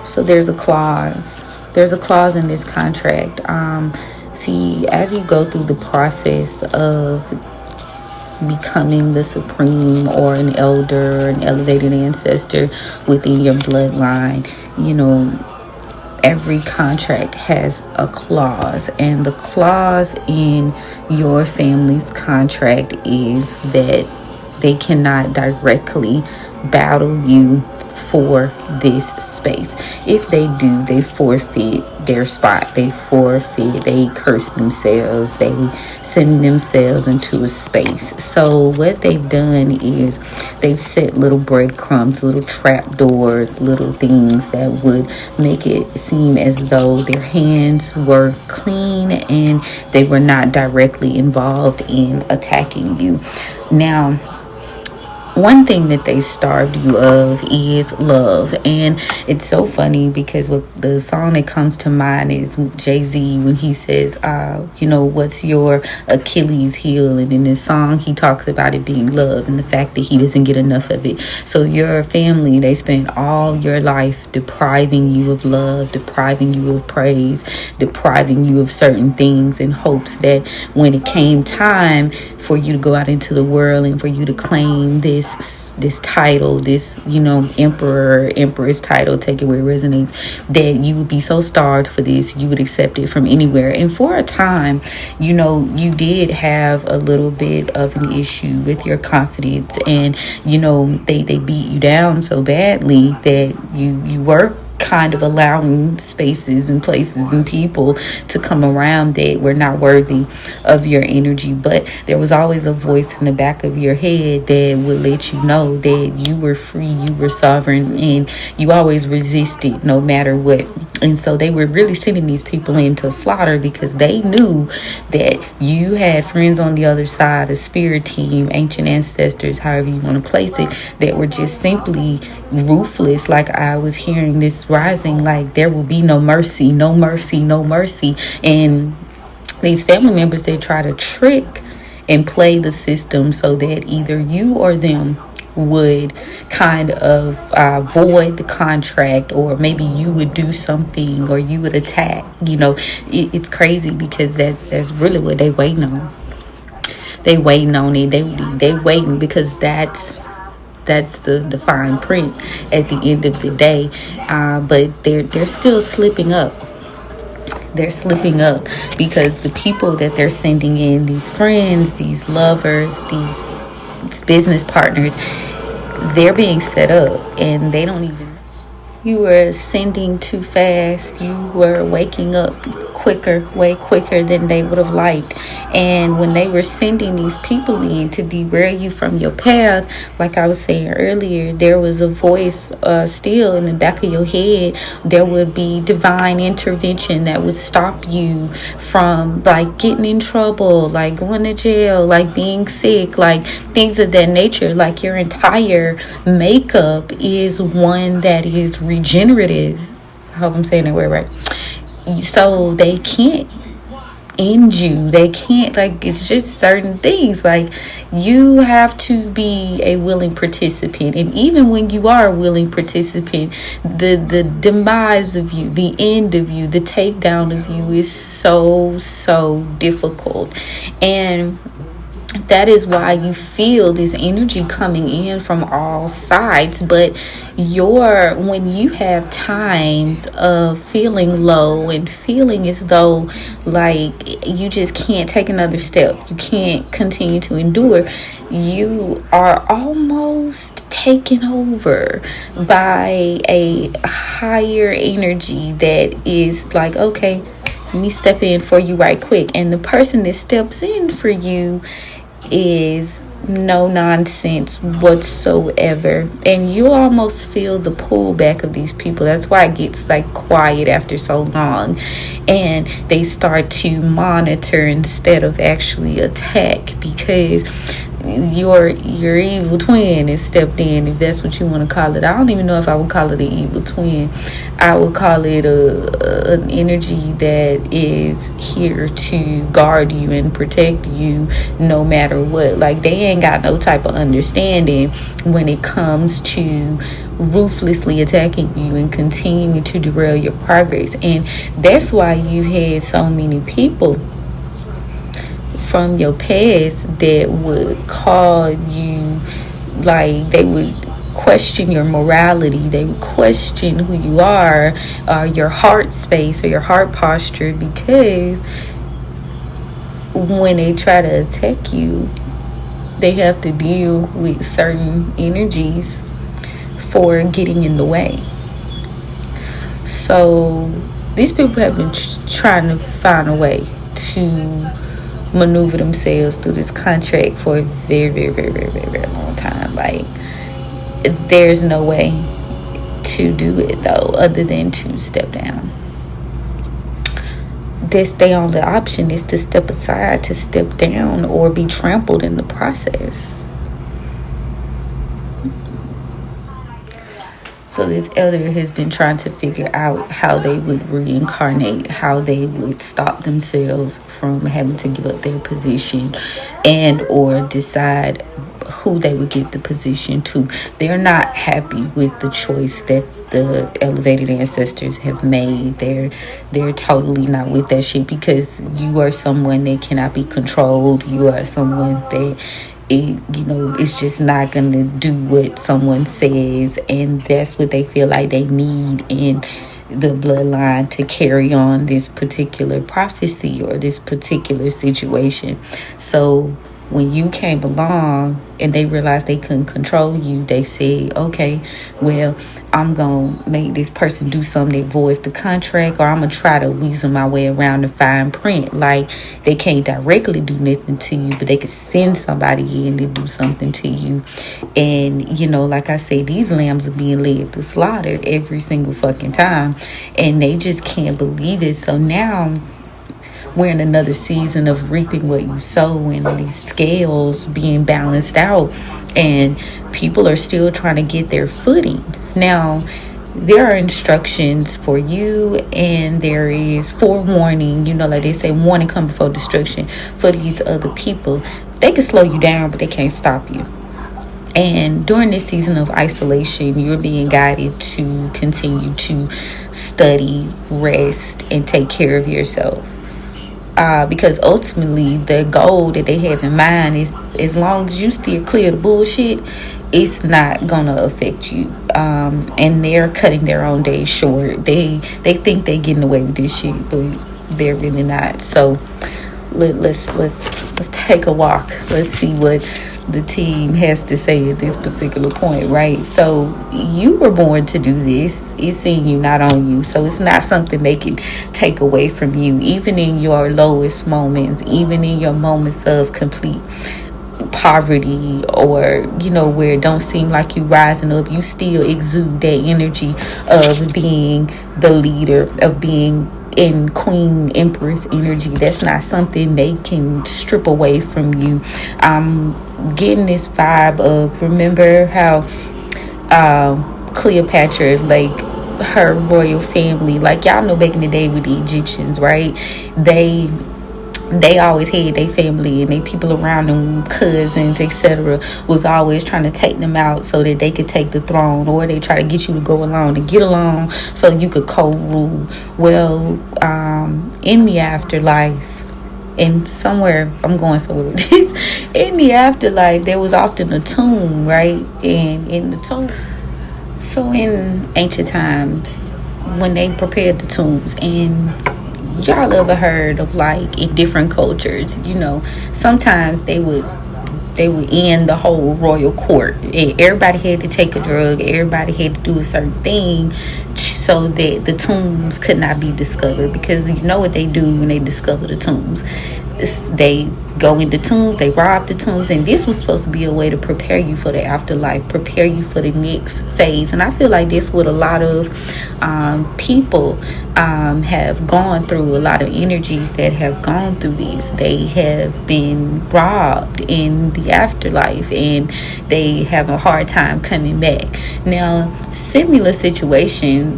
So there's a clause. There's a clause in this contract. See, as you go through the process of becoming the supreme or an elder, an elevated ancestor within your bloodline, you know, every contract has a clause, and the clause in your family's contract is that they cannot directly battle you for this space. If they do, they forfeit their spot, they forfeit, they curse themselves, they send themselves into a space. So what they've done is they've set little breadcrumbs, little trap doors, little things that would make it seem as though their hands were clean and they were not directly involved in attacking you. Now, one thing that they starved you of is love. And it's so funny because what the song that comes to mind is Jay-Z when he says, what's your Achilles heel? And in this song, he talks about it being love and the fact that he doesn't get enough of it. So your family, they spend all your life depriving you of love, depriving you of praise, depriving you of certain things in hopes that when it came time for you to go out into the world and for you to claim this title, this empress title, take it where it resonates, that you would be so starved for this you would accept it from anywhere. And for a time, you did have a little bit of an issue with your confidence, and they beat you down so badly that you were kind of allowing spaces and places and people to come around that were not worthy of your energy. But there was always a voice in the back of your head that would let you know that you were free, you were sovereign, and you always resisted no matter what. And so they were really sending these people into slaughter because they knew that you had friends on the other side, a spirit team, ancient ancestors, however you want to place it, that were just simply ruthless. Like I was hearing this rising, like there will be no mercy, no mercy, no mercy. And these family members, they try to trick and play the system so that either you or them would kind of void the contract, or maybe you would do something, or you would attack. It's crazy because that's really what they waiting on. They waiting on it. They waiting because that's the fine print at the end of the day. But they're still slipping up. They're slipping up because the people that they're sending in, these friends, these lovers, these business partners, they're being set up and they don't even. You were ascending too fast. You were waking up quicker, way quicker than they would have liked. And when they were sending these people in to derail you from your path, like I was saying earlier, there was a voice still in the back of your head. There would be divine intervention that would stop you from like getting in trouble, like going to jail, like being sick, like things of that nature. Like your entire makeup is one that is regenerative. I hope I'm saying that word right. So they can't end you. They can't, like, it's just certain things. Like, you have to be a willing participant. And even when you are a willing participant, the demise of you, the end of you, the takedown of you is so difficult. And that is why you feel this energy coming in from all sides. But when you have times of feeling low and feeling as though like you just can't take another step, you can't continue to endure, you are almost taken over by a higher energy that is like, okay, let me step in for you right quick. And the person that steps in for you is no nonsense whatsoever, and you almost feel the pullback of these people. That's why it gets like quiet after so long, and they start to monitor instead of actually attack, because your evil twin is stepped in, if that's what you want to call it. I don't even know if I would call it an evil twin. I would call it an energy that is here to guard you and protect you no matter what. Like, they ain't got no type of understanding when it comes to ruthlessly attacking you and continuing to derail your progress. And that's why you've had so many people from your past that would call you, like, they would question your morality, they would question who you are, your heart space or your heart posture, because when they try to attack you, they have to deal with certain energies for getting in the way. So these people have been trying to find a way to maneuver themselves through this contract for a very, very, very, very, very, very long time. Like, there's no way to do it though, other than to step down. That's the only option, is to step aside, to step down, or be trampled in the process. So this elder has been trying to figure out how they would reincarnate, how they would stop themselves from having to give up their position, and or decide who they would give the position to. They're not happy with the choice that the elevated ancestors have made. They're totally not with that shit, because you are someone that cannot be controlled. You are someone that it's just not gonna do what someone says, and that's what they feel like they need in the bloodline to carry on this particular prophecy or this particular situation. So when you came along and they realized they couldn't control you, they said, okay, well, I'm going to make this person do something that voids the contract, or I'm going to try to weasel my way around the fine print. Like, they can't directly do nothing to you, but they could send somebody in to do something to you. And, like I say, these lambs are being led to slaughter every single fucking time, and they just can't believe it. So now we're in another season of reaping what you sow, and these scales being balanced out, and people are still trying to get their footing. Now, there are instructions for you, and there is forewarning, like they say, warning come before destruction for these other people. They can slow you down, but they can't stop you. And during this season of isolation, you're being guided to continue to study, rest, and take care of yourself. Because ultimately the goal that they have in mind is, as long as you steer clear of the bullshit, it's not gonna affect you. And they're cutting their own days short. They think they're getting away with this shit, but they're really not. So let's take a walk. Let's see what the team has to say at this particular point, right? So you were born to do this. It's in you, not on you. So it's not something they can take away from you, even in your lowest moments, even in your moments of complete poverty, or where it don't seem like you rising up. You still exude that energy of being the leader, of being in Queen Empress energy. That's not something they can strip away from you. I'm getting this vibe of, remember how Cleopatra, like her royal family, like y'all know back in the day with the Egyptians, right? They always had their family and their people around them, cousins, etc., was always trying to take them out so that they could take the throne, or they try to get you to go along, to get along so you could co-rule. Well, in the afterlife, and somewhere, I'm going somewhere with this, in the afterlife, there was often a tomb, right? And in the tomb, so in ancient times, when they prepared the tombs, and y'all ever heard of, like, in different cultures, sometimes they would end the whole royal court. Everybody had to take a drug, everybody had to do a certain thing so that the tombs could not be discovered. Because you know what they do when they discover the tombs? They go into tombs, they rob the tombs, and this was supposed to be a way to prepare you for the afterlife, prepare you for the next phase. And I feel like this what a lot of people have gone through. A lot of energies that have gone through this, they have been robbed in the afterlife, and they have a hard time coming back. Now, similar situation,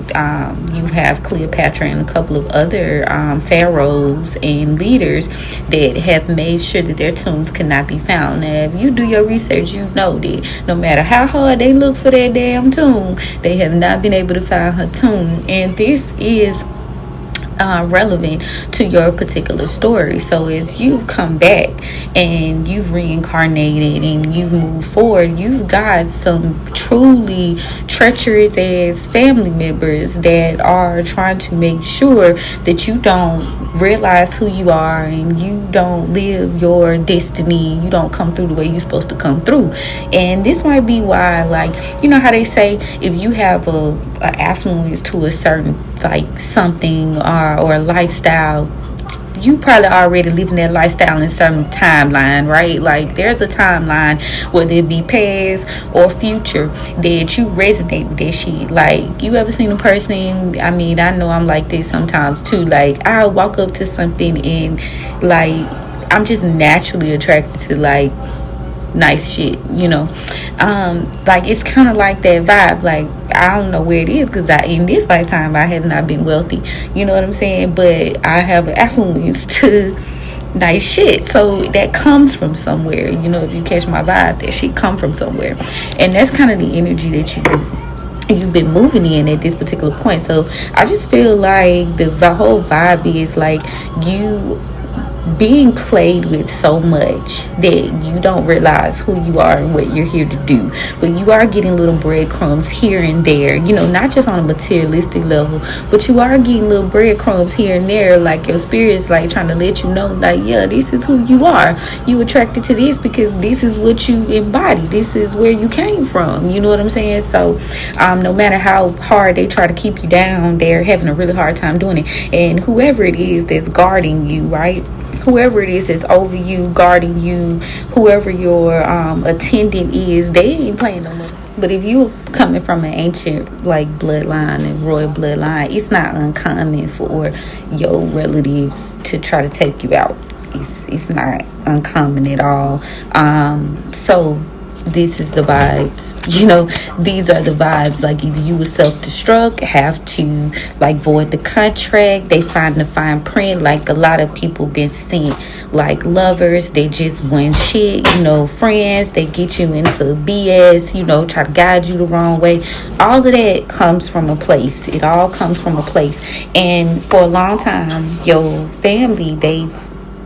you have Cleopatra and a couple of other pharaohs and leaders that have made sure that their tombs cannot be found. Now, if you do your research, you know that no matter how hard they look for that damn tomb, they have not been able to find her tomb. And this is relevant to your particular story. So as you come back and you've reincarnated and you've moved forward, you've got some truly treacherous ass family members that are trying to make sure that you don't realize who you are and you don't live your destiny. You don't come through the way you're supposed to come through. And this might be why, like, you know how they say if you have a affluence to a certain like something or a lifestyle, you probably already living that lifestyle in a certain timeline, right? Like there's a timeline, whether it be past or future, that you resonate with that shit. Like, you ever seen a person, I mean, I know I'm like this sometimes too, like I'll walk up to something and like I'm just naturally attracted to like nice shit, you know. Like it's kind of like that vibe. Like I don't know where it is, because in this lifetime I have not been wealthy, you know what I'm saying, but I have an affluence to nice shit, so that comes from somewhere, you know. If you catch my vibe, that shit come from somewhere, and that's kind of the energy that you've been moving in at this particular point. So I just feel like the whole vibe is like you being played with so much that you don't realize who you are and what you're here to do. But you are getting little breadcrumbs here and there, you know, not just on a materialistic level, but you are getting little breadcrumbs here and there. Like your spirit's like trying to let you know, like, yeah, this is who you are. You attracted to this because this is what you embody. This is where you came from. You know what I'm saying? So no matter how hard they try to keep you down, they're having a really hard time doing it. And whoever it is that's guarding you, right? Whoever it is that's over you, guarding you, whoever your attendant is, they ain't playing no more. But if you coming from an ancient like bloodline and royal bloodline, it's not uncommon for your relatives to try to take you out. It's not uncommon at all. So this is the vibes, you know. These are the vibes. Like either you would self-destruct, have to like void the contract, they find the fine print. Like a lot of people been seen like lovers, they just want shit, you know. Friends, they get you into BS, you know, try to guide you the wrong way. All of that comes from a place. It all comes from a place. And for a long time, your family, they've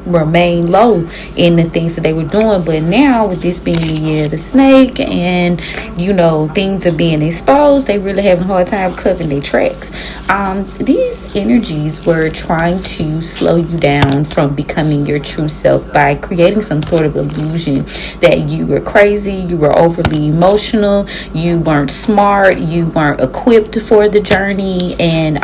remain low in the things that they were doing. But now with this being the year of the snake, and you know, things are being exposed, they really having a hard time covering their tracks. These energies were trying to slow you down from becoming your true self by creating some sort of illusion that you were crazy, you were overly emotional, you weren't smart, you weren't equipped for the journey. And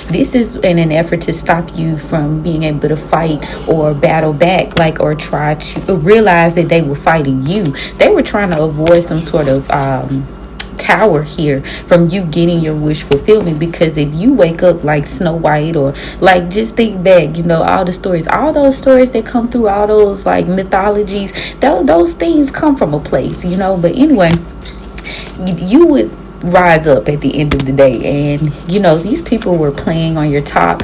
this is in an effort to stop you from being able to fight or battle back, like, or try to realize that they were fighting you. They were trying to avoid some sort of tower here from you getting your wish fulfillment. Because if you wake up like Snow White, or like, just think back, you know, all those stories that come through, all those like mythologies, those things come from a place, you know. But anyway, you would rise up at the end of the day. And you know, these people were playing on your top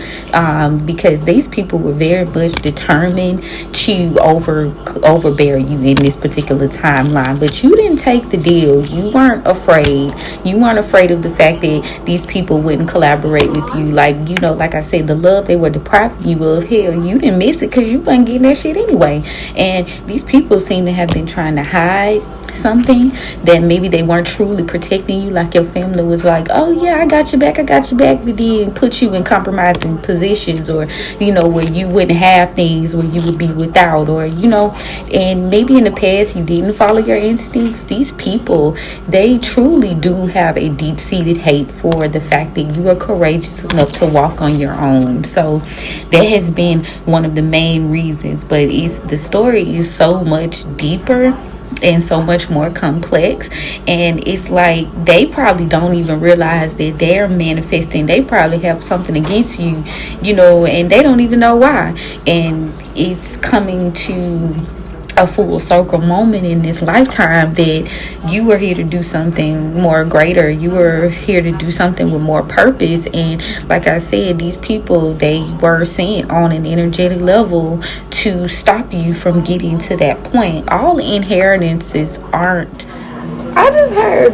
because these people were very much determined to overbear you in this particular timeline. But you didn't take the deal. You weren't afraid. You weren't afraid of the fact that these people wouldn't collaborate with you. Like, you know, like I said, the love they were depriving you of, hell, you didn't miss it because you wasn't getting that shit anyway. And these people seem to have been trying to hide something that maybe they weren't truly protecting you. Like your family was like, oh yeah, I got your back, but then put you in compromising positions, or you know, where you wouldn't have things, where you would be without, or you know. And maybe in the past you didn't follow your instincts. These people, they truly do have a deep-seated hate for the fact that you are courageous enough to walk on your own. So that has been one of the main reasons. But the story is so much deeper and so much more complex. And it's like they probably don't even realize that they're manifesting. They probably have something against you, you know, and they don't even know why. And it's coming to a full circle moment in this lifetime, that you were here to do something more greater. You were here to do something with more purpose. And like I said, these people, they were sent on an energetic level to stop you from getting to that point. All inheritances aren't. I just heard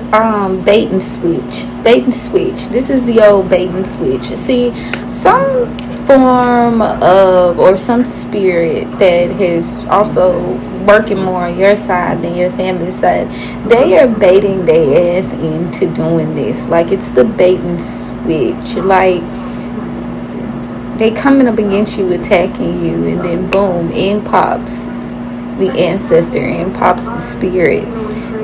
bait and switch. Bait and switch. This is the old bait and switch. See, some form of, or some spirit that is also working more on your side than your family side, they are baiting their ass into doing this. Like, it's the bait and switch. Like, they coming up against you, attacking you, and then boom, in pops the ancestor, in pops the spirit.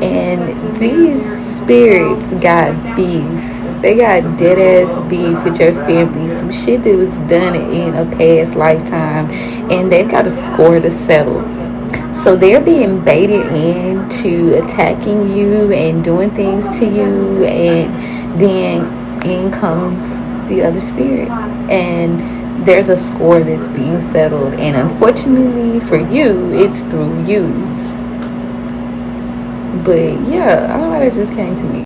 And these spirits got beef. They got dead ass beef with your family. Some shit that was done in a past lifetime, and they've got a score to settle. So they're being baited into attacking you and doing things to you, and then in comes the other spirit, and there's a score that's being settled. And unfortunately for you, it's through you. But yeah, I don't know why that just came to me.